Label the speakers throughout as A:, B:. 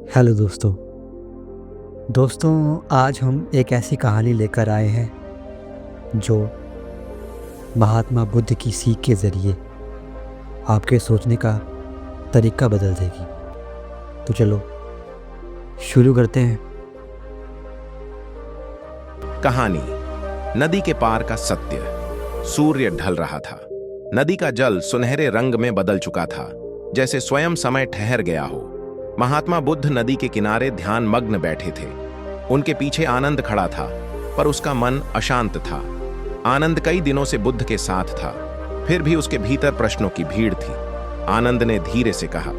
A: Hello दोस्तों आज हम एक ऐसी कहानी लेकर आए हैं जो महात्मा बुद्ध की सीख के ज़रिए आपके सोचने का तरीका बदल देगी। तो चलो शुरू करते हैं।
B: कहानी नदी के पार का सत्य। सूर्य ढल रहा था। नदी का जल सुनहरे रंग में बदल चुका था, जैसे स्वयं समय ठहर गया हो। महात्मा बुद्ध नदी के किनारे ध्यान मग्न बैठे थे। उनके पीछे आनंद खड़ा था, पर उसका मन अशांत था। आनंद कई दिनों से बुद्ध के साथ था, फिर भी उसके भीतर प्रश्नों की भीड़ थी। आनंद ने धीरे से कहा,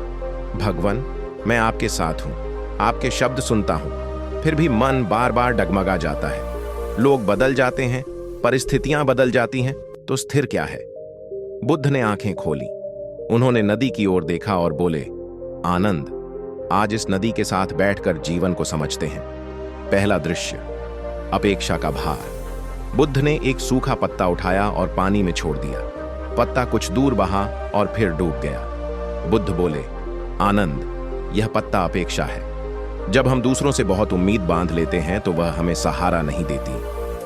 B: भगवान, मैं आपके साथ हूं, आपके शब्द सुनता हूं, फिर भी मन बार बार डगमगा जाता है। लोग बदल जाते हैं, परिस्थितियां बदल जाती हैं, तो स्थिर क्या है? बुद्ध ने आंखें खोली। उन्होंने नदी की ओर देखा और बोले, आनंद, आज इस नदी के साथ बैठकर जीवन को समझते हैं। पहला दृश्य, अपेक्षा का भार। बुद्ध ने एक सूखा पत्ता उठाया और पानी में छोड़ दिया। पत्ता कुछ दूर बहा और फिर डूब गया। बुद्ध बोले, आनंद, यह पत्ता अपेक्षा है। जब हम दूसरों से बहुत उम्मीद बांध लेते हैं तो वह हमें सहारा नहीं देती,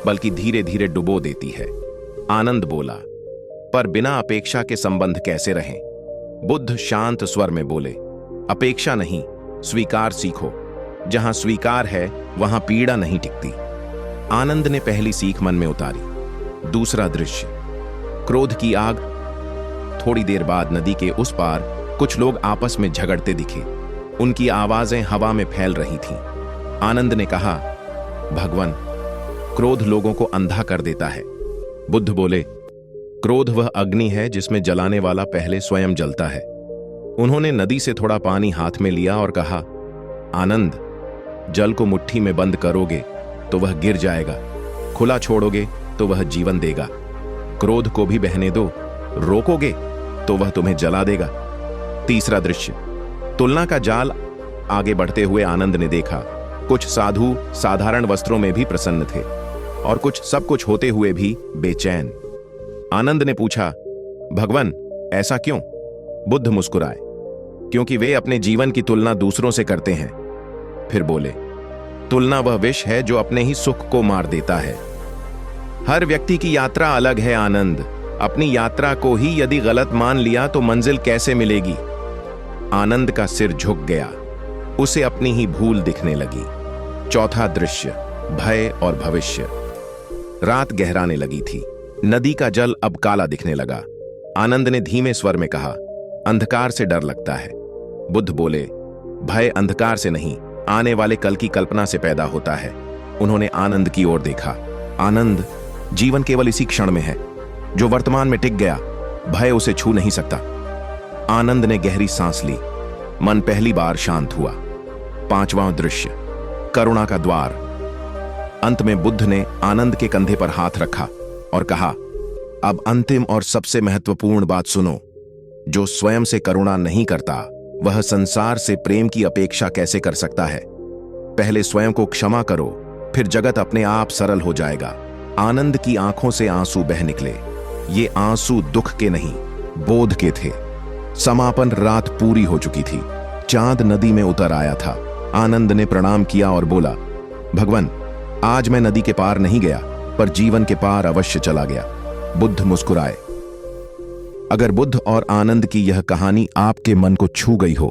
B: बल्कि धीरे धीरे डुबो देती है। आनंद बोला, पर बिना अपेक्षा के संबंध कैसे रहें? बुद्ध शांत स्वर में बोले, अपेक्षा नहीं, स्वीकार सीखो। जहां स्वीकार है वहां पीड़ा नहीं टिकती। आनंद ने पहली सीख मन में उतारी। दूसरा दृश्य, क्रोध की आग। थोड़ी देर बाद नदी के उस पार कुछ लोग आपस में झगड़ते दिखे। उनकी आवाजें हवा में फैल रही थीं। आनंद ने कहा, भगवान, क्रोध लोगों को अंधा कर देता है। बुद्ध बोले, क्रोध वह अग्नि है जिसमें जलाने वाला पहले स्वयं जलता है। उन्होंने नदी से थोड़ा पानी हाथ में लिया और कहा, आनंद, जल को मुट्ठी में बंद करोगे तो वह गिर जाएगा, खुला छोड़ोगे तो वह जीवन देगा। क्रोध को भी बहने दो, रोकोगे तो वह तुम्हें जला देगा। तीसरा दृश्य, तुलना का जाल। आगे बढ़ते हुए आनंद ने देखा, कुछ साधु साधारण वस्त्रों में भी प्रसन्न थे और कुछ सब कुछ होते हुए भी बेचैन। आनंद ने पूछा, भगवान, ऐसा क्यों? बुद्ध मुस्कुराए, क्योंकि वे अपने जीवन की तुलना दूसरों से करते हैं। फिर बोले, तुलना वह विष है जो अपने ही सुख को मार देता है। हर व्यक्ति की यात्रा अलग है आनंद। अपनी यात्रा को ही यदि गलत मान लिया तो मंजिल कैसे मिलेगी? आनंद का सिर झुक गया। उसे अपनी ही भूल दिखने लगी। चौथा दृश्य, भय और भविष्य। रात गहराने लगी थी। नदी का जल अब काला दिखने लगा। आनंद ने धीमे स्वर में कहा, अंधकार से डर लगता है। बुद्ध बोले, भय अंधकार से नहीं, आने वाले कल की कल्पना से पैदा होता है। उन्होंने आनंद की ओर देखा। आनंद, जीवन केवल इसी क्षण में है। जो वर्तमान में टिक गया, भय उसे छू नहीं सकता। आनंद ने गहरी सांस ली। मन पहली बार शांत हुआ। पांचवां दृश्य, करुणा का द्वार। अंत में बुद्ध ने आनंद के कंधे पर हाथ रखा और कहा, अब अंतिम और सबसे महत्वपूर्ण बात सुनो। जो स्वयं से करुणा नहीं करता, वह संसार से प्रेम की अपेक्षा कैसे कर सकता है? पहले स्वयं को क्षमा करो, फिर जगत अपने आप सरल हो जाएगा। आनंद की आंखों से आंसू बह निकले। ये आंसू दुख के नहीं, बोध के थे। समापन रात पूरी हो चुकी थी। चांद नदी में उतर आया था। आनंद ने प्रणाम किया और बोला, भगवान, आज मैं नदी के पार नहीं गया, पर जीवन के पार अवश्य चला गया। बुद्ध मुस्कुराए। अगर बुद्ध और आनंद की यह कहानी आपके मन को छू गई हो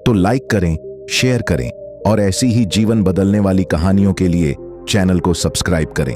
B: तो लाइक करें, शेयर करें और ऐसी ही जीवन बदलने वाली कहानियों के लिए चैनल को सब्सक्राइब करें।